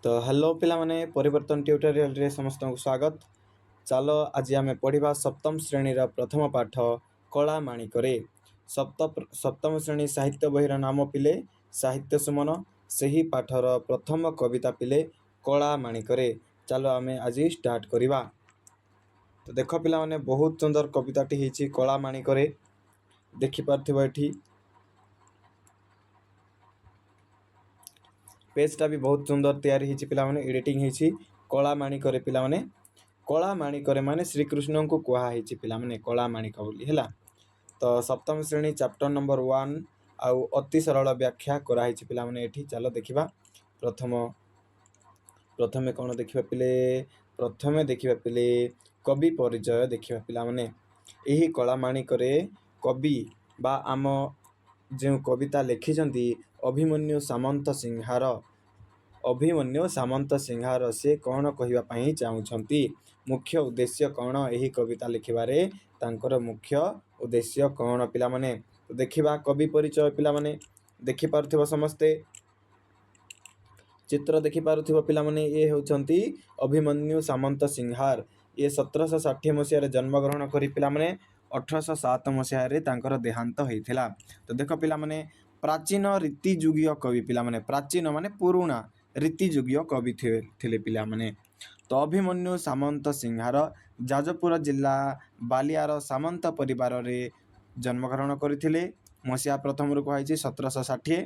तो हेलो पिला माने परिवर्तन ट्यूटोरियल रे समस्त को स्वागत। चलो आज आम पढ़ा सप्तम श्रेणी प्रथम पाठ कला माणिकरे। सप्तम श्रेणी साहित्य बहीर नाम पिले साहित्य सुमन। सही पाठर प्रथम कविता पिले कला माणिकरे। चलो आम आज स्टार्ट करिबा। तो देख पिला माने बहुत सुंदर कविताटी हिची कला माणिकरे। देखि पारथिबो एठी पेजटा भी बहुत सुंदर तैयारी होती पे एडिटिंग होती कला माणिक पे कला माणिक माने श्रीकृष्ण को कहुई पे कला माणिक बोली है। तो सप्तम श्रेणी चैप्टर नंबर 1 आउ अति सरल व्याख्या कराई पे चलो देखा। प्रथम प्रथमे कौन देखा पिले प्रथमे देखा पिले कवि परिचय देखा पे यही कला माणिक कवि बा आम जो कविता लिखिं अभिमन्यु सामंत सिंहार अभिमन्यु सामंत सिंहार से कौन कहवाई चाहूँगी मुख्य उद्देश्य कौन यही कविता लिखिबारे तांकर मुख्य उद्देश्य कौन पिला माने। तो देखिबा कवि परिचय पिला माने देखि पारुथिबो समस्ते चित्र देखि पारुथिबो पिला माने ये होउछंती अभिमन्यु सामंत सिंहार। ये 1760 मसीह जन्म ग्रहण करी पिला माने 1807 मसीह तांकर देहांत होइथिला। तो देख पिला माने प्राचीन रीतिजुगीय कवि पिला माने प्राचीन माने पुराणा रीतिजुगीय कवि थिले पिला माने। तो अभिमन्यु सामंत सिंहार जाजपुर जिला बालियार सामंत परिवार रे जन्मग्रहण करथिले। मसीहा प्रथम रू कहि 1760।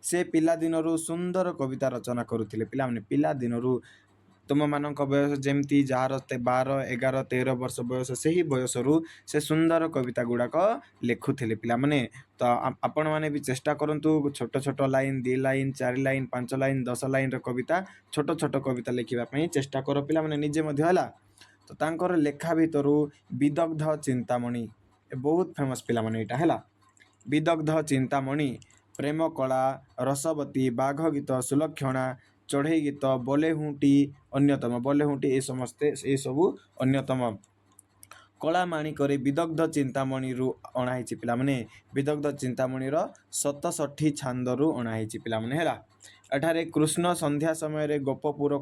से पिला दिनरू सुंदर कविता रचना करुथिले पिला माने पिला दिनरू तुम मानक बयस जमती जार 12 11 13 वर्ष बयस से ही बयस रु से सुंदर कविता गुड़ाक लिखुले पिला माने। तो आपण मैंने भी चेष्टा करंतु छोट छोट line 2 line 4 line 5 line 10 line कविता छोट छोट कविता लिखा चेष्टा कर पिला माने निजे मध्य हला। तो तांकर लेखा भितरु विदग्ध चिंतामणि बहुत फेमस पिला माने एटा हला। विदग्ध चिंतामणि प्रेम कला रसवती बाघ गीत सुलक्षणा चढ़ई गीत बलेहुटी अन्यतम बलेहुटी ये समस्ते ये सबू अन्यतम। कला माणिक विदग्ध चिंतामणि रु अणाई पिला माने विदग्ध चिंतामणि 67 छांदरू अणाई पिला माने हैला। एठारे कृष्ण संध्या समय रे गोपपुर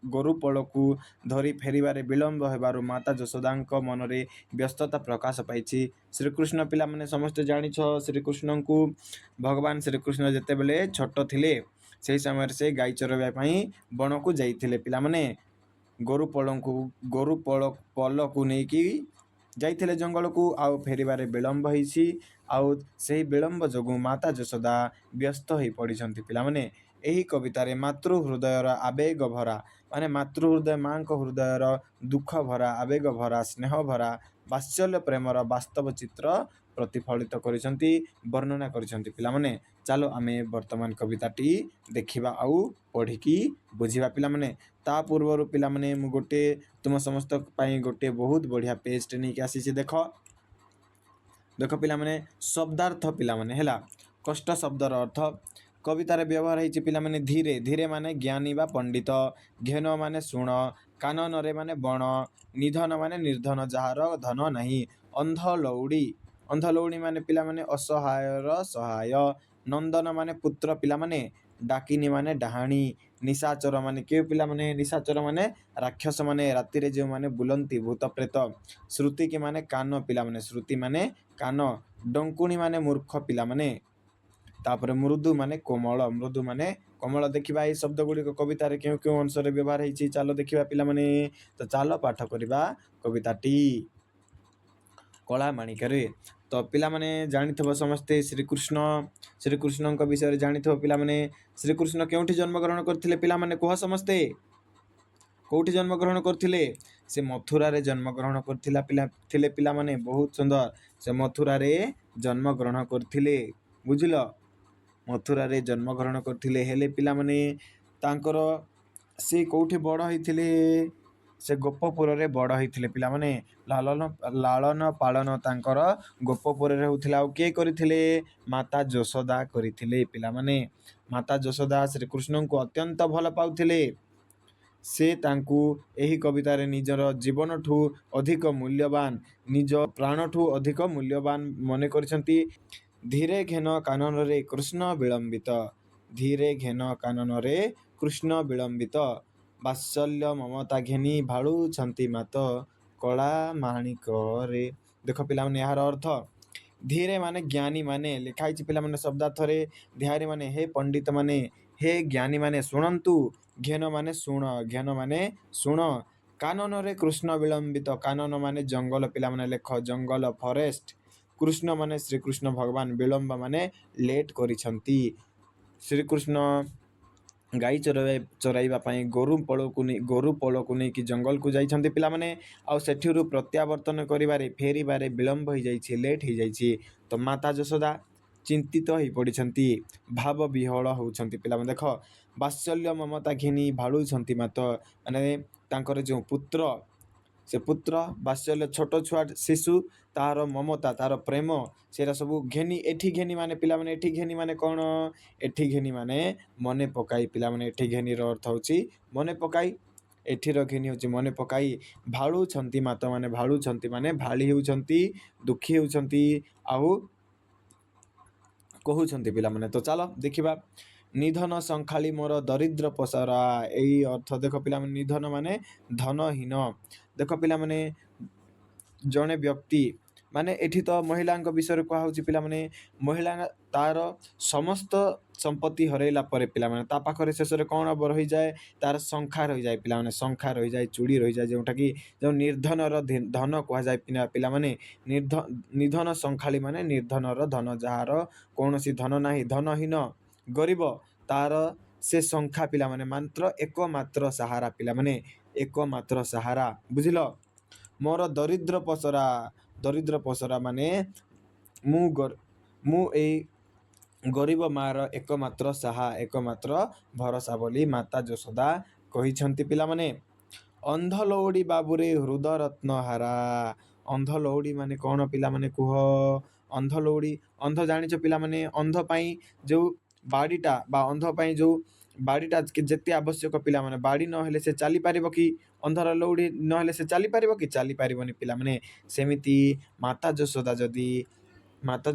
गोरुपल को धरी फेरिबारे विलंब हेबारु माता जशोदांक मनरे व्यस्तता प्रकाश पाइछि। श्रीकृष्ण पिला माने समस्त जानिछ श्रीकृष्ण को भगवान श्रीकृष्ण जेते बेले छोट थिले से समय से गाई चरवा बन को जाइथिले पिला माने गोरु पल को नेकी जाइथिले जंगल को आउ फेरिबारे विलंब होइछि। आउ से विलंब जोगु माता जशोदा व्यस्त हो पड़िछंती पिला माने। एही कवितारे मातृ हृदयर आवेग भरा माने मातृ हृदय माँ को हृदयर दुख भरा आवेग भरा स्नेह भरा वात्सल्य प्रेमर वास्तव चित्र प्रतिफलित करिसंती वर्णना करिसंती पिला माने। चलो आमे वर्तमान कविताटी देखिबा आउ पढ़िकी बुझिबा पिला माने। ता पूर्व पिला माने मु गोटे तुम समस्त पई गोटे बहुत बढ़िया पेज टे नहीं आसी देख देख पिला माने शब्दार्थ पिला माने हैला। कष्ट शब्दर अर्थ कवितार व्यवहार होइछि पिला माने धीरे धीरे माने ज्ञानी बा पंडित घेन माने शुण कानन रे माने बण निधन माने निर्धन जहार धन नहीं अंध लौड़ी माने पिला माने असहायर सहाय नंदन माने पुत्र पिला माने डाकिनी माने डाहाणी निशाचर माने के पिला माने निशाचर माने राक्षस माने राति रे जो माने बुलंती भूत प्रेत श्रुति के माने कान पिला माने श्रुति माने कान डंकुणी माने मूर्ख पिला माने तापर मृदु माने मृदु माने कोमल। देखिबा ए शब्द गुड़िक कविता रे क्यों क्यों अंश रे व्यवहार होइछि चलो देखिबा पिला माने। तो चलो पाठ करिबा कविताटी कला माणिक रे। तो पिला माने जानिथबो समस्ते श्रीकृष्ण विषय रे जानिथबो पिला माने। श्रीकृष्ण केउठी जन्म ग्रहण करथिले पिला माने कह समस्ते कोठी जन्म ग्रहण करथिले से मथुरा रे जन्म ग्रहण करथिला पिला थिले पिला माने। बहुत सुंदर से मथुरा रे जन्म ग्रहण करथिले बुझिलो मथुरा रे जन्म ग्रहण करथिले हेले पिला माने तांकर से कोठी बड़ होइथिले से गोपपुर रे बड़ होइथिले पिला माने। लालन पालन तांकर गोपपुर रे होथिला और के करिथिले माता जशोदा करिथिले पिला माने। माता जशोदा श्रीकृष्ण को अत्यंत भल पाउथिले से तांकू एही कविता रे निजर जीवन ठू अधिक मूल्यवान निज प्राण ठू अधिक मूल्यवान मने करछंती। धीरे घेन कानन रे कृष्ण विलंबित धीरे घेन कानन रे କୃଷ୍ଣ ବିଳମ୍ବିତ ବାତ୍ସଲ୍ୟ ମମତା ଘେନି ଭାଳୁଛନ୍ତି ମାତ କଳା ମାଣିକରେ। ଦେଖ ପିଲାମାନେ ଏହାର ଅର୍ଥ ଧୀରେ ମାନେ ଜ୍ଞାନୀ ମାନେ ଲେଖା ହେଇଛି ପିଲାମାନେ ଶବ୍ଦାର୍ଥରେ ଧ୍ୟାରେ ମାନେ ହେ ପଣ୍ଡିତ ମାନେ ହେ ଜ୍ଞାନୀ ମାନେ ଶୁଣନ୍ତୁ ଘେନ ମାନେ ଶୁଣ ଘେନ ମାନେ ଶୁଣ କାନନରେ କୃଷ୍ଣ ବିଳମ୍ବିତ କାନନ ମାନେ ଜଙ୍ଗଲ ପିଲାମାନେ ଲେଖ ଜଙ୍ଗଲ ଫରେଷ୍ଟ କୃଷ୍ଣ ମାନେ ଶ୍ରୀକୃଷ୍ଣ ଭଗବାନ ବିଳମ୍ବ ମାନେ ଲେଟ୍ କରିଛନ୍ତି। ଶ୍ରୀକୃଷ୍ଣ ଗାଈ ଚରାଇବା ପାଇଁ ଗୋରୁ ପଳକୁ ନେଇକି ଜଙ୍ଗଲକୁ ଯାଇଛନ୍ତି ପିଲାମାନେ ଆଉ ସେଠିରୁ ପ୍ରତ୍ୟାବର୍ତ୍ତନ କରିବାରେ ଫେରିବାରେ ବିଳମ୍ବ ହୋଇଯାଇଛି ଲେଟ୍ ହୋଇଯାଇଛି। ତ ମାତା ଯଶୋଦା ଚିନ୍ତିତ ହୋଇପଡ଼ିଛନ୍ତି ଭାବ ବିହଳ ହେଉଛନ୍ତି ପିଲାମାନେ। ଦେଖ ବାତ୍ସଲ୍ୟ ମମତା ଘେନି ଭାଳୁଛନ୍ତି ମାତ ମାନେ ତାଙ୍କର ଯେଉଁ ପୁତ୍ର ସେ ପୁତ୍ର ବାତ୍ସଲ୍ୟ ଛୋଟ ଛୁଆ ଶିଶୁ ତାହାର ମମତା ତାର ପ୍ରେମ ସେଇଟା ସବୁ ଘେନି ଏଠି ଘେନି ମାନେ ପିଲାମାନେ ଏଠି ଘେନି ମାନେ କ'ଣ ଏଠି ଘେନି ମାନେ ମନେ ପକାଇ ପିଲାମାନେ ଏଠି ଘେନିର ଅର୍ଥ ହେଉଛି ମନେ ପକାଇ ଏଠିର ଘେନି ହେଉଛି ମନେ ପକାଇ ଭାଳୁଛନ୍ତି ମାତ ମାନେ ଭାଳୁଛନ୍ତି ମାନେ ଭାଳି ହେଉଛନ୍ତି ଦୁଃଖୀ ହେଉଛନ୍ତି ଆଉ କହୁଛନ୍ତି ପିଲାମାନେ। ତ ଚାଲ ଦେଖିବା ନିଧନ ସଂଖାଳି ମୋର ଦରିଦ୍ର ପସରା ଏଇ ଅର୍ଥ ଦେଖ ପିଲାମାନେ ନିଧନ ମାନେ ଧନହୀନ। ଦେଖ ପିଲାମାନେ ଜଣେ ବ୍ୟକ୍ତି ମାନେ ଏଠି ତ ମହିଳାଙ୍କ ବିଷୟରେ କୁହାହେଉଛି ପିଲାମାନେ ମହିଳା ତାର ସମସ୍ତ ସମ୍ପତ୍ତି ହରାଇଲା ପରେ ପିଲାମାନେ ତା ପାଖରେ ଶେଷରେ କ'ଣ ରହିଯାଏ ତାର ଶଙ୍ଖା ରହିଯାଏ ପିଲାମାନେ ଶଙ୍ଖା ରହିଯାଏ ଚୁଡ଼ି ରହିଯାଏ ଯେଉଁଟାକି ଯେଉଁ ନିର୍ଧନର ଧନ କୁହାଯାଏ ପିଲାମାନେ ନିଧନ ସଂଖାଳି ମାନେ ନିର୍ଧନର ଧନ ଯାହାର କୌଣସି ଧନ ନାହିଁ ଧନହୀନ ଗରିବ ତାର ସେ ଶଙ୍ଖା ପିଲାମାନେ ମାତ୍ର ଏକମାତ୍ର ସାହାରା ପିଲାମାନେ ଏକମାତ୍ର ସାହାରା ବୁଝିଲ। ମୋର ଦରିଦ୍ର ପସରା ମାନେ ମୁଁ ଏଇ ଗରିବ ମାର ଏକମାତ୍ର ସାହା ଏକମାତ୍ର ଭରସା ବୋଲି ମାତା ଯଶୋଦା କହିଛନ୍ତି ପିଲାମାନେ। ଅନ୍ଧ ଲଉଡ଼ି ବାବୁରେ ହୃଦ ରତ୍ନ ହାରା ଅନ୍ଧ ଲଉଡ଼ି ମାନେ କ'ଣ ପିଲାମାନେ କୁହ ଅନ୍ଧ ଲଉଡ଼ି ଅନ୍ଧ ଜାଣିଛ ପିଲାମାନେ ଅନ୍ଧ ପାଇଁ ଯେଉଁ ବାଡ଼ିଟା ବା ଅନ୍ଧ ପାଇଁ ଯେଉଁ ବାଡ଼ିଟା ଯେତେ ଆବଶ୍ୟକ ପିଲାମାନେ ବାଡ଼ି ନହେଲେ ସେ ଚାଲିପାରିବ କି ଅନ୍ଧର ଲଉଡ଼ି ନହେଲେ ସେ ଚାଲିପାରିବ କି ଚାଲିପାରିବନି ପିଲାମାନେ। ସେମିତି ମାତା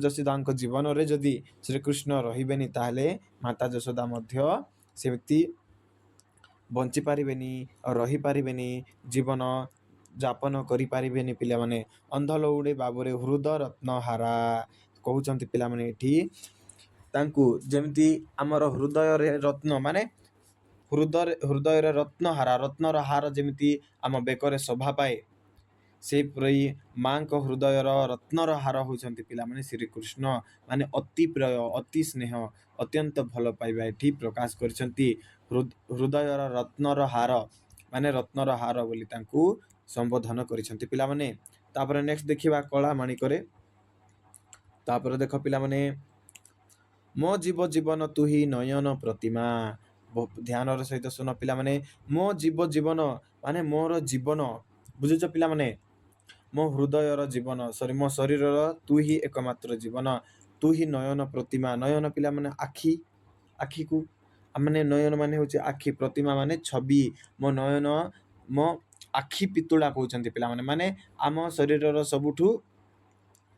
ଯଶୋଦାଙ୍କ ଜୀବନରେ ଯଦି ଶ୍ରୀକୃଷ୍ଣ ରହିବେନି ତାହେଲେ ମାତା ଯଶୋଦା ମଧ୍ୟ ସେମିତି ବଞ୍ଚିପାରିବେନି ଆଉ ରହିପାରିବେନି ଜୀବନ ଯାପନ କରିପାରିବେନି ପିଲାମାନେ। ଅନ୍ଧ ଲଉଡ଼ି ବାବୁରେ ହୃଦ ରତ୍ନ ହାରା କହୁଛନ୍ତି ପିଲାମାନେ ଏଠି ତାଙ୍କୁ ଯେମିତି ଆମର ହୃଦୟରେ ରତ୍ନ ମାନେ ହୃଦୟରେ ରତ୍ନହାର ରତ୍ନର ହାର ଯେମିତି ଆମ ବେକରେ ଶୋଭା ପାଏ ସେହିପରି ମାଙ୍କ ହୃଦୟର ରତ୍ନର ହାର ହେଉଛନ୍ତି ପିଲାମାନେ ଶ୍ରୀକୃଷ୍ଣ ମାନେ ଅତି ପ୍ରିୟ ଅତି ସ୍ନେହ ଅତ୍ୟନ୍ତ ଭଲ ପାଇବା ଏଠି ପ୍ରକାଶ କରିଛନ୍ତି। ହୃଦୟର ରତ୍ନର ହାର ମାନେ ରତ୍ନର ହାର ବୋଲି ତାଙ୍କୁ ସମ୍ବୋଧନ କରିଛନ୍ତି ପିଲାମାନେ। ତାପରେ ନେକ୍ସଟ ଦେଖିବା କଳା ମାଣିକରେ। ତାପରେ ଦେଖ ପିଲାମାନେ ମୋ ଜୀବନ ତୁହି ନୟନ ପ୍ରତିମା ଧ୍ୟାନର ସହିତ ଶୁଣ ପିଲାମାନେ ମୋ ଜୀବନ ମାନେ ମୋର ଜୀବନ ବୁଝୁଛ ପିଲାମାନେ ମୋ ହୃଦୟର ଜୀବନ ମୋ ଶରୀରର ତୁ ହିଁ ଏକମାତ୍ର ଜୀବନ ତୁ ହିଁ ନୟନ ପ୍ରତିମା ନୟନ ପିଲାମାନେ ଆଖିକୁ ମାନେ ନୟନ ମାନେ ହେଉଛି ଆଖି ପ୍ରତିମା ମାନେ ଛବି ମୋ ନୟନ ମୋ ଆଖି ପିତୁଳା କହୁଛନ୍ତି ପିଲାମାନେ ମାନେ ଆମ ଶରୀରର ସବୁଠୁ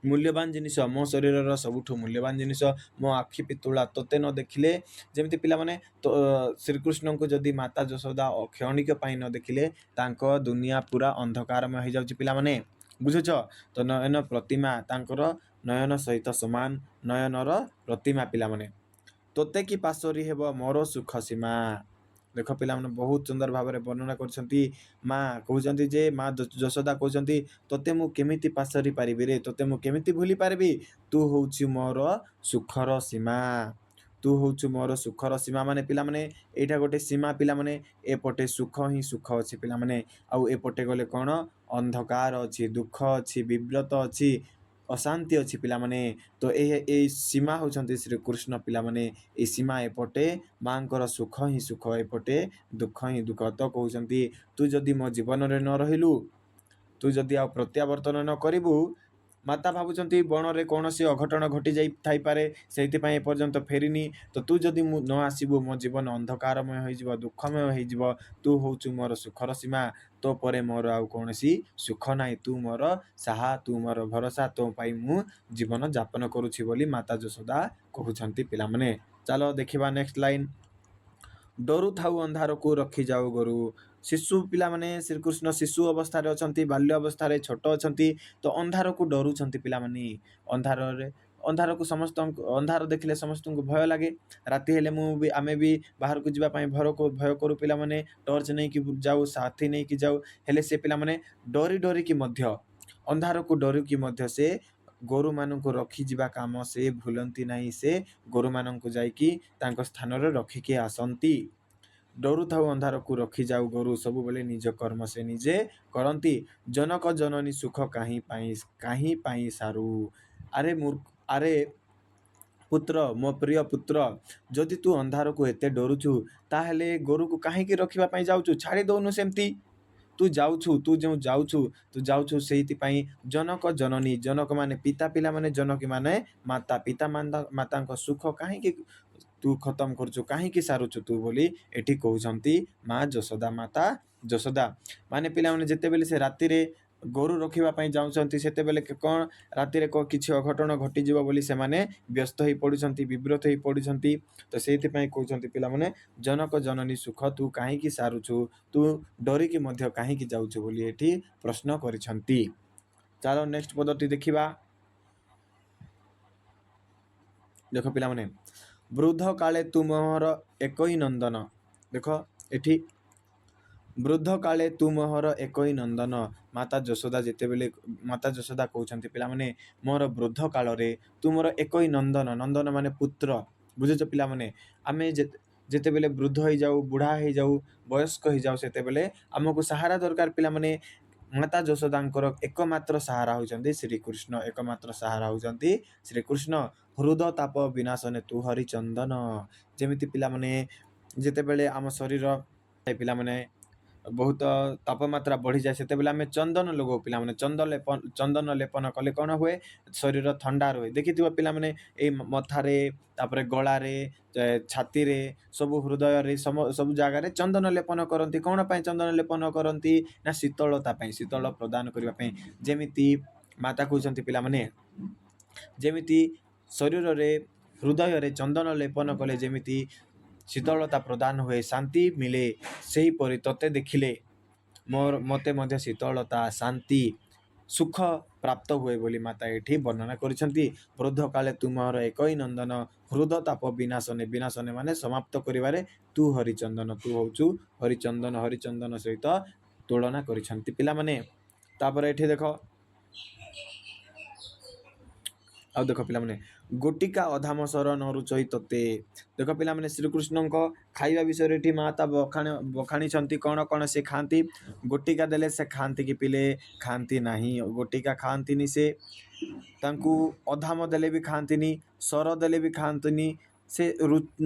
ମୂଲ୍ୟବାନ ଜିନିଷ ମୋ ଶରୀରର ସବୁଠୁ ମୂଲ୍ୟବାନ ଜିନିଷ ମୋ ଆଖି ପିତୁଳା ତୋତେ ନ ଦେଖିଲେ ଯେମିତି ପିଲାମାନେ ଶ୍ରୀକୃଷ୍ଣଙ୍କୁ ଯଦି ମାତା ଯଶୋଦା କ୍ଷଣିକ ପାଇଁ ନ ଦେଖିଲେ ତାଙ୍କ ଦୁନିଆ ପୁରା ଅନ୍ଧକାରମୟ ହେଇଯାଉଛି ପିଲାମାନେ ବୁଝୁଛ। ତ ନୟନ ପ୍ରତିମା ତାଙ୍କର ନୟନ ସହିତ ସମାନ ନୟନର ପ୍ରତିମା ପିଲାମାନେ ତୋତେ କି ପାଶୋରି ହେବ ମୋର ସୁଖ ସୀମା। ଦେଖ ପିଲାମାନେ ବହୁତ ସୁନ୍ଦର ଭାବରେ ବର୍ଣ୍ଣନା କରୁଛନ୍ତି ମା କହୁଛନ୍ତି ଯେ ମା ଯଶୋଦା କହୁଛନ୍ତି ତୋତେ ମୁଁ କେମିତି ପାଶୋରି ପାରିବି ରେ ତୋତେ ମୁଁ କେମିତି ଭୁଲି ପାରିବି ତୁ ହଉଛି ମୋର ସୁଖର ସୀମା ତୁ ହଉଛୁ ମୋର ସୁଖର ସୀମା ମାନେ ପିଲାମାନେ ଏଇଟା ଗୋଟେ ସୀମା ପିଲାମାନେ ଏପଟେ ସୁଖ ହିଁ ସୁଖ ଅଛି ପିଲାମାନେ ଆଉ ଏପଟେ ଗଲେ କ'ଣ ଅନ୍ଧକାର ଅଛି ଦୁଃଖ ଅଛି ବିବ୍ରତ ଅଛି ଅଶାନ୍ତି ଅଛି ପିଲାମାନେ। ତ ଏଇ ସୀମା ହେଉଛନ୍ତି ଶ୍ରୀକୃଷ୍ଣ ପିଲାମାନେ ଏଇ ସୀମା ଏପଟେ ମାଙ୍କର ସୁଖ ହିଁ ସୁଖ ଏପଟେ ଦୁଃଖ ହିଁ ଦୁଃଖ। ତ କହୁଛନ୍ତି ତୁ ଯଦି ମୋ ଜୀବନରେ ନ ରହିଲୁ ତୁ ଯଦି ଆଉ ପ୍ରତ୍ୟାବର୍ତ୍ତନ ନ କରିବୁ ମାତା ଭାବୁଛନ୍ତି ବଣରେ କୌଣସି ଅଘଟଣ ଘଟି ଯାଇ ଥାଇପାରେ ସେଇଥିପାଇଁ ଏପର୍ଯ୍ୟନ୍ତ ଫେରିନି ତ ତୁ ଯଦି ନ ଆସିବୁ ମୋ ଜୀବନ ଅନ୍ଧକାରମୟ ହୋଇଯିବ ଦୁଃଖମୟ ହୋଇଯିବ ତୁ ହେଉଛୁ ମୋର ସୁଖର ସୀମା ତୋ ପରେ ମୋର ଆଉ କୌଣସି ସୁଖ ନାହିଁ ତୁ ମୋର ସାହା ତୁ ମୋର ଭରସା ତୋ ପାଇଁ ମୁଁ ଜୀବନ ଯାପନ କରୁଛି ବୋଲି ମାତା ଯଶୋଦା କହୁଛନ୍ତି ପିଲାମାନେ। ଚାଲ ଦେଖିବା ନେକ୍ସଟ ଲାଇନ୍ ଡରୁଥାଉ ଅନ୍ଧାରକୁ ରଖିଯାଉ ଗୋରୁ। ଶିଶୁ ପିଲାମାନେ ଶ୍ରୀକୃଷ୍ଣ ଶିଶୁ ଅବସ୍ଥାରେ ଅଛନ୍ତି, ବାଲ୍ୟ ଅବସ୍ଥାରେ ଛୋଟ ଅଛନ୍ତି, ତ ଅନ୍ଧାରକୁ ଡରୁଛନ୍ତି ପିଲାମାନେ। ଅନ୍ଧାରରେ ଅନ୍ଧାରକୁ ସମସ୍ତଙ୍କୁ ଅନ୍ଧାର ଦେଖିଲେ ସମସ୍ତଙ୍କୁ ଭୟ ଲାଗେ। ରାତି ହେଲେ ଆମେ ବି ବାହାରକୁ ଯିବା ପାଇଁ ଭୟ କରୁ ପିଲାମାନେ। ଟର୍ଚ୍ଚ ନେଇକି ଯାଉ, ସାଥି ନେଇକି ଯାଉ, ହେଲେ ସେ ପିଲାମାନେ ଡରିକି ମଧ୍ୟ ଅନ୍ଧାରକୁ ଡରିକି ମଧ୍ୟ ସେ ଗୋରୁମାନଙ୍କୁ ରଖିଯିବା କାମ ସେ ଭୁଲନ୍ତି ନାହିଁ। ସେ ଗୋରୁମାନଙ୍କୁ ଯାଇକି ତାଙ୍କ ସ୍ଥାନରେ ରଖିକି ଆସନ୍ତି। ଡରୁଥାଉ ଅନ୍ଧାରକୁ ରଖିଯାଉ ଗୋରୁ, ସବୁବେଳେ ନିଜ କର୍ମ ସେ ନିଜେ କରନ୍ତି। ଜନକ ଜନନୀ ସୁଖ କାହିଁ ପାଇଁ ସାରୁ। ଆରେ ପୁତ୍ର, ମୋ ପ୍ରିୟ ପୁତ୍ର, ଯଦି ତୁ ଅନ୍ଧାରକୁ ଏତେ ଡରୁଛୁ, ତାହେଲେ ଗୋରୁକୁ କାହିଁକି ରଖିବା ପାଇଁ ଯାଉଛୁ? ଛାଡ଼ି ଦଉନୁ ସେମିତି। ତୁ ଯାଉଛୁ ସେଇଥିପାଇଁ। ଜନକ ଜନନୀ, ଜନକ ମାନେ ପିତା, ପିଲାମାନେ ଜନକୀ ମାନେ ମାତା, ପିତା ମାତାଙ୍କ ସୁଖ କାହିଁକି ତୁ ଖତମ କରୁଛୁ, କାହିଁକି ସାରୁଛୁ ତୁ ବୋଲି ଏଠି କହୁଛନ୍ତି ମା ଯଶୋଦା, ମାତା ଯଶୋଦା। ମାନେ ପିଲାମାନେ ଯେତେବେଳେ ସେ ରାତିରେ ଗୋରୁ ରଖିବା ପାଇଁ ଯାଉଛନ୍ତି, ସେତେବେଳେ କ'ଣ ରାତିରେ କିଛି ଅଘଟଣ ଘଟିଯିବ ବୋଲି ସେମାନେ ବ୍ୟସ୍ତ ହେଇ ପଡ଼ୁଛନ୍ତି, ବିବ୍ରତ ହେଇ ପଡ଼ୁଛନ୍ତି। ତ ସେଇଥିପାଇଁ କହୁଛନ୍ତି ପିଲାମାନେ, ଜନକ ଜନନୀ ସୁଖ ତୁ କାହିଁକି ସାରୁଛୁ, ତୁ ଡରିକି ମଧ୍ୟ କାହିଁକି ଯାଉଛୁ ବୋଲି ଏଠି ପ୍ରଶ୍ନ କରିଛନ୍ତି। ଚାଲ ନେକ୍ସଟ ପଦଟି ଦେଖିବା। ଦେଖ ପିଲାମାନେ, ବୃଦ୍ଧ କାଳେ ତୁମର ଏକଇ ନନ୍ଦନ। ଦେଖ ଏଠି ବୃଦ୍ଧ କାଳେ ତୁମର ଏକଇ ନନ୍ଦନ। ମାତା ଯଶୋଦା କହୁଛନ୍ତି ପିଲାମାନେ, ମୋର ବୃଦ୍ଧ କାଳରେ ତୁମର ଏକଇ ନନ୍ଦନ। ନନ୍ଦନ ମାନେ ପୁତ୍ର, ବୁଝୁଛ ପିଲାମାନେ। ଆମେ ଯେତେବେଳେ ବୃଦ୍ଧ ହେଇଯାଉ, ବୁଢ଼ା ହେଇଯାଉ, ବୟସ୍କ ହେଇଯାଉ, ସେତେବେଳେ ଆମକୁ ସାହାରା ଦରକାର ପିଲାମାନେ। ମାତା ଯଶୋଦାଙ୍କର ଏକମାତ୍ର ସାହାରା ହେଉଛନ୍ତି ଶ୍ରୀକୃଷ୍ଣ। ଏକମାତ୍ର ସାହାରା ହେଉଛନ୍ତି ଶ୍ରୀକୃଷ୍ଣ। ହୃଦ ତାପ ବିନାଶନେ ତୁ ହରିଚନ୍ଦନ। ଯେମିତି ପିଲାମାନେ ଯେତେବେଳେ ଆମ ଶରୀର ପିଲାମାନେ ବହୁତ ତାପମାତ୍ରା ବଢ଼ିଯାଏ, ସେତେବେଳେ ଆମେ ଚନ୍ଦନ ଲଗାଉ ପିଲାମାନେ। ଚନ୍ଦନ ଲେପନ କଲେ କ'ଣ ହୁଏ? ଶରୀର ଥଣ୍ଡା ରୁହେ। ଦେଖିଥିବ ପିଲାମାନେ, ଏଇ ମଥାରେ, ତାପରେ ଗଳାରେ, ଛାତିରେ, ସବୁ ହୃଦୟରେ, ସବୁ ଜାଗାରେ ଚନ୍ଦନ ଲେପନ କରନ୍ତି। କ'ଣ ପାଇଁ ଚନ୍ଦନ ଲେପନ କରନ୍ତି? ନା ଶୀତଳତା ପାଇଁ, ଶୀତଳ ପ୍ରଦାନ କରିବା ପାଇଁ। ଯେମିତି ମାତା କହୁଛନ୍ତି ପିଲାମାନେ, ଯେମିତି ଶରୀରରେ, ହୃଦୟରେ ଚନ୍ଦନ ଲେପନ କଲେ ଯେମିତି ଶୀତଳତା ପ୍ରଦାନ ହୁଏ, ଶାନ୍ତି ମିଳେ, ସେହିପରି ତୋତେ ଦେଖିଲେ ମୋତେ ମଧ୍ୟ ଶୀତଳତା, ଶାନ୍ତି, ସୁଖ ପ୍ରାପ୍ତ ହୁଏ ବୋଲି ମାତା ଏଠି ବର୍ଣ୍ଣନା କରିଛନ୍ତି। ବୃଦ୍ଧ କାଳେ ତୁମର ଏକଇ ନନ୍ଦନ, ହୃଦ ତାପ ବିନାଶନେ। ବିନାଶନେ ମାନେ ସମାପ୍ତ କରିବାରେ, ତୁ ହରିଚନ୍ଦନ, ତୁ ହଉଛୁ ହରିଚନ୍ଦନ। ହରିଚନ୍ଦନ ସହିତ ତୁଳନା କରିଛନ୍ତି ପିଲାମାନେ। ତାପରେ ଏଠି ଦେଖ, ଆଉ ଦେଖ ପିଲାମାନେ, ଗୋଟିକା ଅଧାମ ସର ନ ରୁଚଇ ତୋତେ। ଦେଖ ପିଲାମାନେ, ଶ୍ରୀକୃଷ୍ଣଙ୍କ ଖାଇବା ବିଷୟରେ ଏଠି ମାତା ବଖାଣିଛନ୍ତି। କ'ଣ କ'ଣ ସେ ଖାଆନ୍ତି? ଗୋଟିକା ଦେଲେ ସେ ଖାଆନ୍ତି କି ପିଲେ? ଖାଆନ୍ତି ନାହିଁ। ଗୋଟିକା ଖାଆନ୍ତିନି ସେ। ତାଙ୍କୁ ଅଧାମ ଦେଲେ ବି ଖାଆନ୍ତିନି, ସର ଦେଲେ ବି ଖାଆନ୍ତିନି। ସେ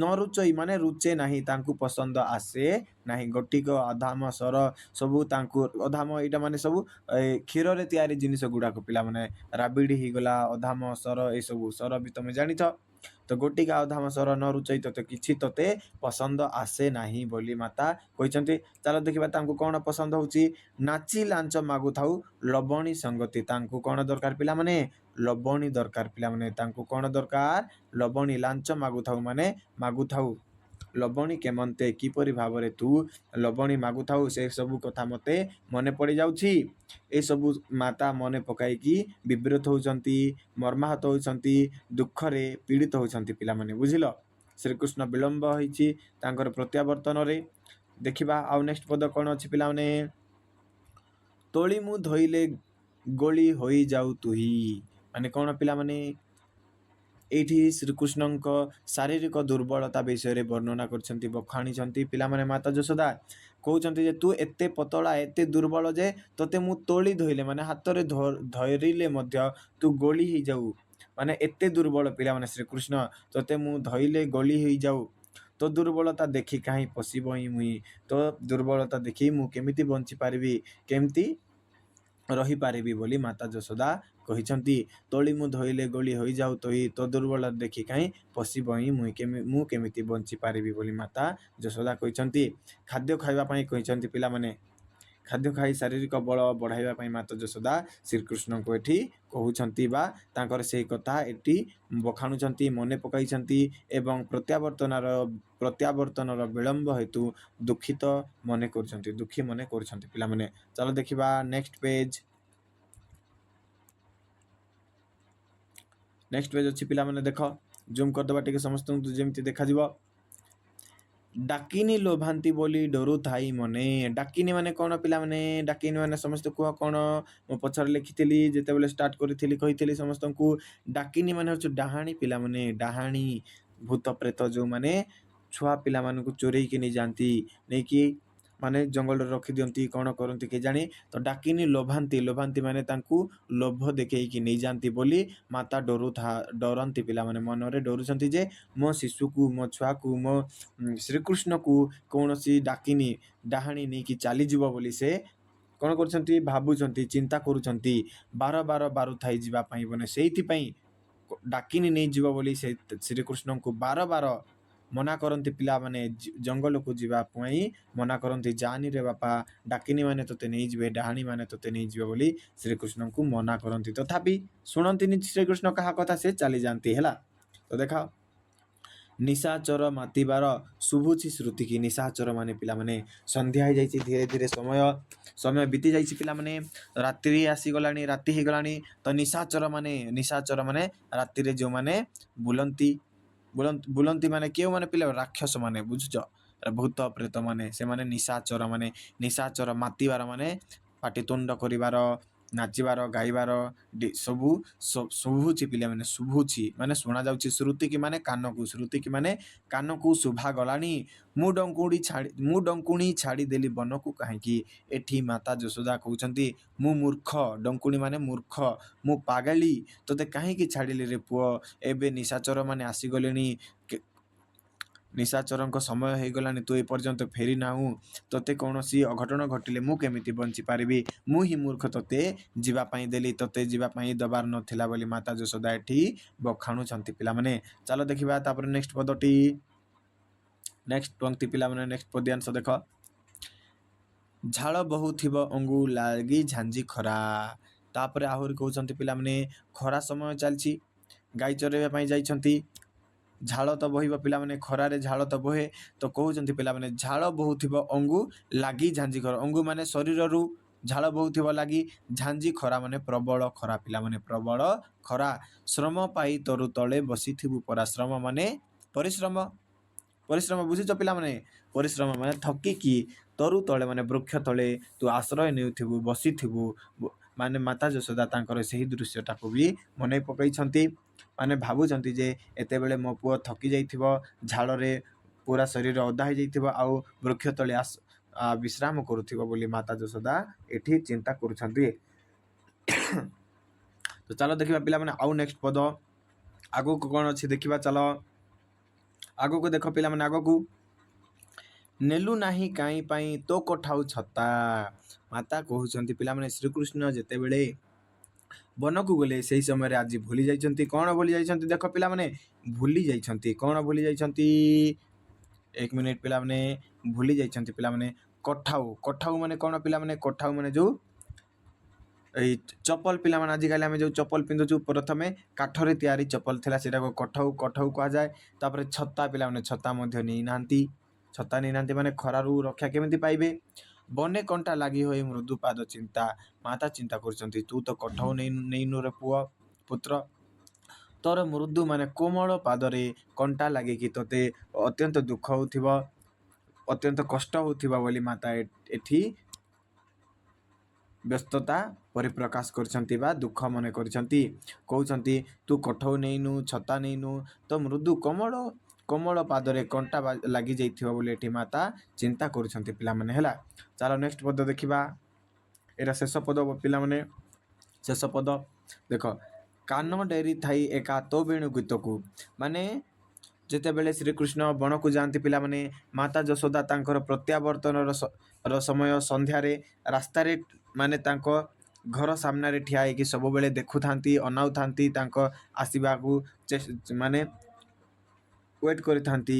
ନ ରୁଚଇ ମାନେ ରୁଚେ ନାହିଁ, ତାଙ୍କୁ ପସନ୍ଦ ଆସେ ନାହିଁ। ଗୋଟିକ, ଅଧାମ, ସର ସବୁ ତାଙ୍କୁ, ଅଧାମ ଏଇଟା ମାନେ ସବୁ କ୍ଷୀରରେ ତିଆରି ଜିନିଷ ଗୁଡ଼ାକ ପିଲାମାନେ। ରାବିଡ଼ି ହେଇଗଲା, ଅଧାମ, ସର, ଏସବୁ ସର ବି ତମେ ଜାଣିଛ। ତ ଗୋଟିକା ଅଧାମ ସର ନ ରୁଚଇ ତୋତେ, କିଛି ତୋତେ ପସନ୍ଦ ଆସେ ନାହିଁ ବୋଲି ମାତା କହିଛନ୍ତି। ଚାଲ ଦେଖିବା ତାଙ୍କୁ କ'ଣ ପସନ୍ଦ ହେଉଛି। ନାଚି ଲାଞ୍ଚ ମାଗୁଥାଉ ଲବଣୀ ସଙ୍ଗତି। ତାଙ୍କୁ କ'ଣ ଦରକାର ପିଲାମାନେ? ଲବଣୀ ଦରକାର ପିଲାମାନେ। ତାଙ୍କୁ କ'ଣ ଦରକାର? ଲବଣୀ। ଲାଞ୍ଚ ମାଗୁଥାଉ ଲବଣୀ କେମନ୍ତେ, କିପରି ଭାବରେ ତୁ ଲବଣୀ ମାଗୁଥାଉ, ସେ ସବୁ କଥା ମୋତେ ମନେ ପଡ଼ିଯାଉଛି। ଏସବୁ ମାତା ମନେ ପକାଇକି ବିବ୍ରତ ହେଉଛନ୍ତି, ମର୍ମାହତ ହେଉଛନ୍ତି, ଦୁଃଖରେ ପୀଡ଼ିତ ହେଉଛନ୍ତି ପିଲାମାନେ। ବୁଝିଲ? ଶ୍ରୀକୃଷ୍ଣ ବିଳମ୍ବ ହେଇଛି ତାଙ୍କର ପ୍ରତ୍ୟାବର୍ତ୍ତନରେ। ଦେଖିବା ଆଉ ନେକ୍ସଟ ପଦ କ'ଣ ଅଛି ପିଲାମାନେ। ତୋଳି ମୁଁ ଧୋଇଲେ ଗୋଳି ହୋଇଯାଉ ତୁହି। ମାନେ କ'ଣ ପିଲାମାନେ? ଏଇଠି ଶ୍ରୀକୃଷ୍ଣଙ୍କ ଶାରୀରିକ ଦୁର୍ବଳତା ବିଷୟରେ ବର୍ଣ୍ଣନା କରିଛନ୍ତି, ବଖାଣିଛନ୍ତି ପିଲାମାନେ। ମାତା ଯଶୋଦା କହୁଛନ୍ତି ଯେ ତୁ ଏତେ ପତଳା, ଏତେ ଦୁର୍ବଳ ଯେ ତୋତେ ମୁଁ ତୋଳି ଧୋଇଲେ, ମାନେ ହାତରେ ଧରିଲେ ମଧ୍ୟ ତୁ ଗୋଳି ହେଇଯାଉ। ମାନେ ଏତେ ଦୁର୍ବଳ ପିଲାମାନେ ଶ୍ରୀକୃଷ୍ଣ, ତୋତେ ମୁଁ ଧଇଲେ ଗୋଳି ହେଇଯାଉ। ତୋ ଦୁର୍ବଳତା ଦେଖି କାହିଁ ପଶିବ ହିଁ ମୁଇଁ। ତୋ ଦୁର୍ବଳତା ଦେଖି ମୁଁ କେମିତି ବଞ୍ଚିପାରିବି, କେମିତି ରହିପାରିବି ବୋଲି ମାତା ଯଶୋଦା କହିଛନ୍ତି। ତୋଳି ମୁଁ ଧୋଇଲେ ଗୋଳି ହୋଇଯାଉ ତୋହି, ତୋ ଦୁର୍ବଳତା ଦେଖି କାହିଁ ପଶିବ ହିଁ ମୁଁ କେମିତି ବଞ୍ଚିପାରିବି ବୋଲି ମାତା ଯଶୋଦା କହିଛନ୍ତି। ଖାଦ୍ୟ ଖାଇବା ପାଇଁ କହିଛନ୍ତି ପିଲାମାନେ। ଖାଦ୍ୟ ଖାଇ ଶାରୀରିକ ବଳ ବଢ଼ାଇବା ପାଇଁ ମାତା ଯଶୋଦା ଶ୍ରୀକୃଷ୍ଣଙ୍କୁ ଏଠି କହୁଛନ୍ତି ବା ତାଙ୍କର ସେହି କଥା ଏଠି ବଖାଣୁଛନ୍ତି, ମନେ ପକାଇଛନ୍ତି ଏବଂ ପ୍ରତ୍ୟାବର୍ତ୍ତନର ବିଳମ୍ବ ହେତୁ ଦୁଃଖୀ ମନେ କରୁଛନ୍ତି ପିଲାମାନେ। ଚାଲ ଦେଖିବା ନେକ୍ସଟ ପେଜ। ଅଛି ପିଲାମାନେ, ଦେଖ ଜୁମ୍ କରିଦେବା ଟିକେ ସମସ୍ତଙ୍କୁ ଯେମିତି ଦେଖାଯିବ। ଡାକିନି ଲୋଭାନ୍ତି ବୋଲି ଡରୁଥାଇ ମନେ। ଡାକିନି ମାନେ କ'ଣ ପିଲାମାନେ? ଡାକିନି ମାନେ ସମସ୍ତେ କୁହ କ'ଣ? ମୁଁ ପଛରେ ଲେଖିଥିଲି, ଯେତେବେଳେ ଷ୍ଟାର୍ଟ କରିଥିଲି କହିଥିଲି ସମସ୍ତଙ୍କୁ। ଡାକିନି ମାନେ ହେଉଛି ଡାହାଣୀ ପିଲାମାନେ। ଡାହାଣୀ ଭୂତ ପ୍ରେତ ଯେଉଁମାନେ ଛୁଆ ପିଲାମାନଙ୍କୁ ଚୋରେଇକି ନେଇଯାଆନ୍ତି, ନେଇକି ମାନେ ଜଙ୍ଗଲରେ ରଖିଦିଅନ୍ତି, କ'ଣ କରନ୍ତି କେଜାଣି। ତ ଡାକିନି ଲୋଭାନ୍ତି ମାନେ ତାଙ୍କୁ ଲୋଭ ଦେଖେଇକି ନେଇଯାଆନ୍ତି ବୋଲି ମାତା ଡରନ୍ତି ପିଲାମାନେ। ମନରେ ଡରୁଛନ୍ତି ଯେ ମୋ ଶିଶୁକୁ, ମୋ ଛୁଆକୁ, ମୋ ଶ୍ରୀକୃଷ୍ଣକୁ କୌଣସି ଡାହାଣୀ ନେଇକି ଚାଲିଯିବ ବୋଲି ସେ କ'ଣ କରୁଛନ୍ତି? ଭାବୁଛନ୍ତି, ଚିନ୍ତା କରୁଛନ୍ତି, ବାରୁଥାଇ ଯିବା ପାଇଁ। ମାନେ ସେଇଥିପାଇଁ ଡାକିନି ନେଇଯିବ ବୋଲି ସେ ଶ୍ରୀକୃଷ୍ଣଙ୍କୁ ବାର ମନା କରନ୍ତି ପିଲାମାନେ। ଜଙ୍ଗଲକୁ ଯିବା ପାଇଁ ମନା କରନ୍ତି, ଯାନି ରେ ବାପା, ଡାକିନି ମାନେ ତୋତେ ନେଇଯିବେ, ଡାହାଣୀ ମାନେ ତୋତେ ନେଇଯିବେ ବୋଲି ଶ୍ରୀକୃଷ୍ଣଙ୍କୁ ମନା କରନ୍ତି। ତଥାପି ଶୁଣନ୍ତିନି ଶ୍ରୀକୃଷ୍ଣ କାହା କଥା, ସେ ଚାଲିଯାଆନ୍ତି ହେଲା। ତ ଦେଖ, ନିଶାଚର ମାତିବାର ଶୁଭୁଛି ଶ୍ରୁତି କି। ନିଶାଚର ମାନେ ପିଲାମାନେ ସନ୍ଧ୍ୟା ହେଇଯାଇଛି, ଧୀରେ ଧୀରେ ସମୟ ବିତି ଯାଇଛି ପିଲାମାନେ। ରାତ୍ରି ଆସିଗଲାଣି, ରାତି ହେଇଗଲାଣି। ତ ନିଶାଚର ମାନେ ରାତିରେ ଯେଉଁମାନେ ବୁଲନ୍ତି ମାନେ କେଉଁମାନେ ପିଲା? ରାକ୍ଷସ ମାନେ, ବୁଝୁଛ? ଭୂତ ପ୍ରେତ ମାନେ, ସେମାନେ ନିଶାଚର ମାତିବାର ମାନେ ପାଟିତୁଣ୍ଡ କରିବାର, ନାଚିବାର, ଗାଇବାର ସବୁ ଶୁଭୁଛି ପିଲାମାନେ। ଶୁଭୁଛି ମାନେ ଶୁଣାଯାଉଛି। ଶ୍ରୁତି କି ମାନେ କାନକୁ, କାନକୁ ଶୁଭା ଗଲାଣି। ମୁଁ ଡଙ୍କୁଣି ଛାଡ଼ିଦେଲି ବନକୁ କାହିଁକି। ଏଠି ମାତା ଯଶୋଦା କହୁଛନ୍ତି, ମୁଁ ମୂର୍ଖ, ଡଙ୍କୁଣି ମାନେ ମୂର୍ଖ, ମୁଁ ପାଗଳି, ତୋତେ କାହିଁକି ଛାଡ଼ିଲି ରେ ପୁଅ। ଏବେ ନିଶାଚର ମାନେ ଆସିଗଲେଣି, ନିଶାଚରଙ୍କ ସମୟ ହେଇଗଲାଣି, ତୁ ଏପର୍ଯ୍ୟନ୍ତ ଫେରି ନାହୁଁ। ତୋତେ କୌଣସି ଅଘଟଣ ଘଟିଲେ ମୁଁ କେମିତି ବଞ୍ଚିପାରିବି? ମୁଁ ହିଁ ମୂର୍ଖ ତୋତେ ଯିବା ପାଇଁ ଦେଲି, ତୋତେ ଯିବା ପାଇଁ ଦେବାର ନଥିଲା ବୋଲି ମାତା ଯଶୋଦା ଏଠି ବଖାଣୁଛନ୍ତି ପିଲାମାନେ। ଚାଲ ଦେଖିବା ତାପରେ ନେକ୍ସଟ ପଦଟି, ନେକ୍ସଟ ପଂକ୍ତି ପିଲାମାନେ, ନେକ୍ସଟ ପଦ୍ୟାଂଶ ଦେଖ। ଝାଳ ବହୁଥିବ ଅଙ୍ଗୁ ଲାଗି ଝାଞ୍ଜି ଖରା। ତାପରେ ଆହୁରି କହୁଛନ୍ତି ପିଲାମାନେ, ଖରା ସମୟ ଚାଲିଛି, ଗାଈ ଚରେଇବା ପାଇଁ ଯାଇଛନ୍ତି, ଝାଳ ତ ବୋହିବ ପିଲାମାନେ, ଖରାରେ ଝାଳ ତ ବୋହେ। ତ କହୁଛନ୍ତି ପିଲାମାନେ, ଝାଳ ବହୁଥିବ ଅଙ୍ଗୁ ଲାଗି ଝାଞ୍ଜି ଖରା। ଅଙ୍ଗୁ ମାନେ ଶରୀରରୁ ଝାଳ ବହୁଥିବ ଲାଗି, ଝାଞ୍ଜି ଖରା ମାନେ ପ୍ରବଳ ଖରା ପିଲାମାନେ, ପ୍ରବଳ ଖରା। ଶ୍ରମ ପାଇ ତରୁ ତଳେ ବସିଥିବୁ ପରା। ଶ୍ରମ ମାନେ ପରିଶ୍ରମ, ବୁଝୁଛ ପିଲାମାନେ? ପରିଶ୍ରମ ମାନେ ଥକିକି ତରୁ ତଳେ ମାନେ ବୃକ୍ଷ ତଳେ ତୁ ଆଶ୍ରୟ ନେଉଥିବୁ, ବସିଥିବୁ। ମାନେ ମାତା ଯଶୋଦା ତାଙ୍କର ସେହି ଦୃଶ୍ୟଟାକୁ ବି ମନେ ପକାଇଛନ୍ତି। ମାନେ ଭାବୁଛନ୍ତି ଯେ ଏତେବେଳେ ମୋ ପୁଅ ଥକି ଯାଇଥିବ, ଝାଳରେ ପୁରା ଶରୀର ଓଦା ହେଇଯାଇଥିବ, ଆଉ ବୃକ୍ଷ ତଳେ ବିଶ୍ରାମ କରୁଥିବ ବୋଲି ମାତା ଯଶୋଦା ଏଠି ଚିନ୍ତା କରୁଛନ୍ତି। ତ ଚାଲ ଦେଖିବା ପିଲାମାନେ ଆଉ ନେକ୍ସଟ ପଦ ଆଗକୁ କ'ଣ ଅଛି ଦେଖିବା। ଚାଲ ଆଗକୁ ଦେଖ ପିଲାମାନେ, ଆଗକୁ। ନେଲୁ ନାହିଁ କାହିଁ ପାଇଁ ତୋ କୋଠାଉ ଛତା। ମାତା କହୁଛନ୍ତି ପିଲାମାନେ, ଶ୍ରୀକୃଷ୍ଣ ଯେତେବେଳେ ବନକୁ ଗଲେ ସେହି ସମୟରେ ଆଜି ଭୁଲି ଯାଇଛନ୍ତି। କ'ଣ ଭୁଲି ଯାଇଛନ୍ତି? ଦେଖ ପିଲାମାନେ, ଭୁଲି ଯାଇଛନ୍ତି, କ'ଣ ଭୁଲି ଯାଇଛନ୍ତି? 1 ମିନିଟ୍ ପିଲାମାନେ, ଭୁଲି ଯାଇଛନ୍ତି ପିଲାମାନେ କୋଠାଉ ମାନେ କ'ଣ ପିଲାମାନେ? କୋଠାଉ ମାନେ ଯେଉଁ ଏଇ ଚପଲ ପିଲାମାନେ, ଆଜିକାଲି ଆମେ ଯେଉଁ ଚପଲ ପିନ୍ଧୁଛୁ, ପ୍ରଥମେ କାଠରେ ତିଆରି ଚପଲ ଥିଲା, ସେଟାକୁ କୋଠାଉ କୁହାଯାଏ। ତାପରେ ଛତା ପିଲାମାନେ, ଛତା ମଧ୍ୟ ନେଇନାହାନ୍ତି। ମାନେ ଖରାରୁ ରକ୍ଷା କେମିତି ପାଇବେ? ବନେ କଣ୍ଟା ଲାଗି ହୋଇ ମୃଦୁ ପାଦ ଚିନ୍ତା। ମାତା ଚିନ୍ତା କରୁଛନ୍ତି, ତୁ ତ କୋଠାଉ ନେଇନୁ ରେ ପୁତ୍ର, ତୋର ମୃଦୁ ମାନେ କୋମଳ ପାଦରେ କଣ୍ଟା ଲାଗିକି ତୋତେ ଅତ୍ୟନ୍ତ ଦୁଃଖ ହେଉଥିବ, ଅତ୍ୟନ୍ତ କଷ୍ଟ ହେଉଥିବ ବୋଲି ମାତା ଏଠି ବ୍ୟସ୍ତତା ପରିପ୍ରକାଶ କରିଛନ୍ତି ବା ଦୁଃଖ ମନେ କରିଛନ୍ତି। କହୁଛନ୍ତି, ତୁ କୋଠାଉ ନେଇନୁ, ଛତା ନେଇନୁ, ତ ମୃଦୁ କୋମଳ ପାଦରେ କଣ୍ଟା ଲାଗିଯାଇଥିବ ବୋଲି ଏଠି ମାତା ଚିନ୍ତା କରୁଛନ୍ତି ପିଲାମାନେ ହେଲା। ଚାଲ ନେକ୍ସଟ ପଦ ଦେଖିବା। ଏଇଟା ଶେଷ ପଦ ପିଲାମାନେ, ଶେଷ ପଦ ଦେଖ। କାନ ଡେରି ଥାଇ ଏକା ତୋ ବେଣୁ ଗୀତକୁ। ମାନେ ଯେତେବେଳେ ଶ୍ରୀକୃଷ୍ଣ ବଣକୁ ଯାଆନ୍ତି ପିଲାମାନେ, ମାତା ଯଶୋଦା ତାଙ୍କର ପ୍ରତ୍ୟାବର୍ତ୍ତନର ସମୟ ସନ୍ଧ୍ୟାରେ ରାସ୍ତାରେ ମାନେ ତାଙ୍କ ଘର ସାମ୍ନାରେ ଠିଆ ହେଇକି ସବୁବେଳେ ଦେଖୁଥାନ୍ତି, ଅନାଉଥାନ୍ତି, ତାଙ୍କ ଆସିବାକୁ ମାନେ ୱେଟ୍ କରିଥାନ୍ତି,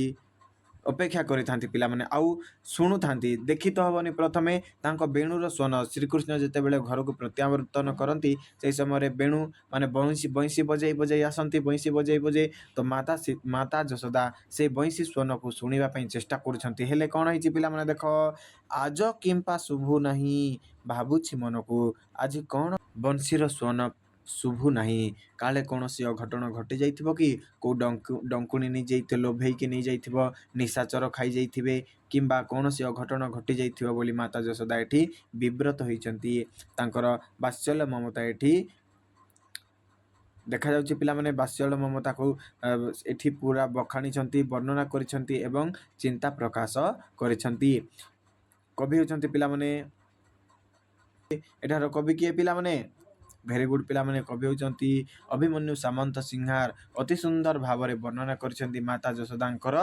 ଅପେକ୍ଷା କରିଥାନ୍ତି ପିଲାମାନେ ଆଉ ଶୁଣୁଥାନ୍ତି। ଦେଖି ତ ହେବନି ପ୍ରଥମେ ତାଙ୍କ ବେଣୁର ସ୍ୱନ ଶ୍ରୀକୃଷ୍ଣ ଯେତେବେଳେ ଘରକୁ ପ୍ରତ୍ୟାବର୍ତ୍ତନ କରନ୍ତି ସେହି ସମୟରେ ବେଣୁ ମାନେ ବଇଁଶୀ ବଜେଇ ଆସନ୍ତି। ବଇଁଶୀ ବଜେଇ ତ ମାତା ଯଶୋଦା ସେ ବଇଁଶୀ ସ୍ୱନକୁ ଶୁଣିବା ପାଇଁ ଚେଷ୍ଟା କରୁଛନ୍ତି। ହେଲେ କ'ଣ ହେଇଛି ପିଲାମାନେ ଦେଖ, ଆଜ କିମ୍ପା ଶୁଭୁ ନାହିଁ ଭାବୁଛି ମନକୁ, ଆଜି କ'ଣ ବଂଶୀର ସ୍ୱନ ଶୁଭୁ ନାହିଁ। କାଳେ କୌଣସି ଅଘଟଣ ଘଟି ଯାଇଥିବ କି, କେଉଁ ଡଙ୍କୁଣୀ ନେଇଯାଇଥିବ, ଲୋଭେଇକି ନେଇଯାଇଥିବ, ନିଶାଚର ଖାଇଯାଇଥିବେ କିମ୍ବା କୌଣସି ଅଘଟଣ ଘଟି ଯାଇଥିବ ବୋଲି ମାତା ଯଶୋଦା ଏଠି ବିବ୍ରତ ହୋଇଛନ୍ତି। ତାଙ୍କର ବାତ୍ସଲ୍ୟ ମମତା ଏଠି ଦେଖାଯାଉଛି ପିଲାମାନେ। ବାତ୍ସଲ୍ୟ ମମତାକୁ ଏଠି ପୁରା ବଖାଣିଛନ୍ତି, ବର୍ଣ୍ଣନା କରିଛନ୍ତି ଏବଂ ଚିନ୍ତା ପ୍ରକାଶ କରିଛନ୍ତି। କବି ହେଉଛନ୍ତି ପିଲାମାନେ, ଏଠାର କବି କିଏ ପିଲାମାନେ? ଭେରି ଗୁଡ୍ ପିଲାମାନେ, କବି ହେଉଛନ୍ତି ଅଭିମନ୍ୟୁ ସାମନ୍ତ ସିଂହାର। ଅତି ସୁନ୍ଦର ଭାବରେ ବର୍ଣ୍ଣନା କରିଛନ୍ତି ମାତା ଯଶୋଦାଙ୍କର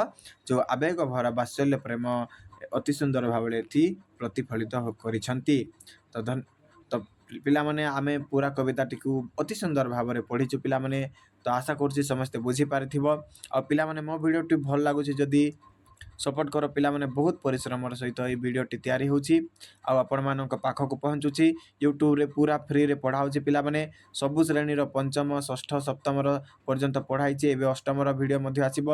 ଯେଉଁ ଆବେଗ ଭରା ବାତ୍ସଲ୍ୟ ପ୍ରେମ ଅତି ସୁନ୍ଦର ଭାବରେ ଏଠି ପ୍ରତିଫଳିତ କରିଛନ୍ତି। ତ ପିଲାମାନେ ଆମେ ପୁରା କବିତାଟିକୁ ଅତି ସୁନ୍ଦର ଭାବରେ ପଢ଼ିଛୁ ପିଲାମାନେ। ତ ଆଶା କରୁଛି ସମସ୍ତେ ବୁଝିପାରିଥିବ। ଆଉ ପିଲାମାନେ ମୋ ଭିଡ଼ିଓଟି ଭଲ ଲାଗୁଛି ଯଦି ସପୋର୍ଟ କର ପିଲାମାନେ। ବହୁତ ପରିଶ୍ରମର ସହିତ ଏହି ଭିଡ଼ିଓଟି ତିଆରି ହେଉଛି ଆଉ ଆପଣମାନଙ୍କ ପାଖକୁ ପହଞ୍ଚୁଛି। ୟୁଟ୍ୟୁବରେ ପୁରା ଫ୍ରିରେ ପଢ଼ା ହେଉଛି ପିଲାମାନେ। ସବୁ ଶ୍ରେଣୀର ପଞ୍ଚମ ଷଷ୍ଠ ସପ୍ତମର ପର୍ଯ୍ୟନ୍ତ ପଢ଼ା ହେଇଛି। ଏବେ ଅଷ୍ଟମର ଭିଡ଼ିଓ ମଧ୍ୟ ଆସିବ।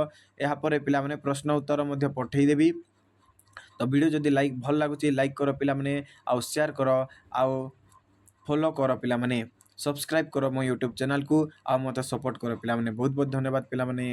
ଏହାପରେ ପିଲାମାନେ ପ୍ରଶ୍ନ ଉତ୍ତର ମଧ୍ୟ ପଠାଇଦେବି। ତ ଭିଡ଼ିଓ ଯଦି ଭଲ ଲାଗୁଛି ଲାଇକ୍ କର ପିଲାମାନେ, ଆଉ ସେୟାର କର, ଆଉ ଫଲୋ କର ପିଲାମାନେ, ସବସ୍କ୍ରାଇବ୍ କର ମୋ ୟୁଟ୍ୟୁବ୍ ଚ୍ୟାନେଲକୁ, ଆଉ ମୋତେ ସପୋର୍ଟ କର ପିଲାମାନେ। ବହୁତ ବହୁତ ଧନ୍ୟବାଦ ପିଲାମାନେ।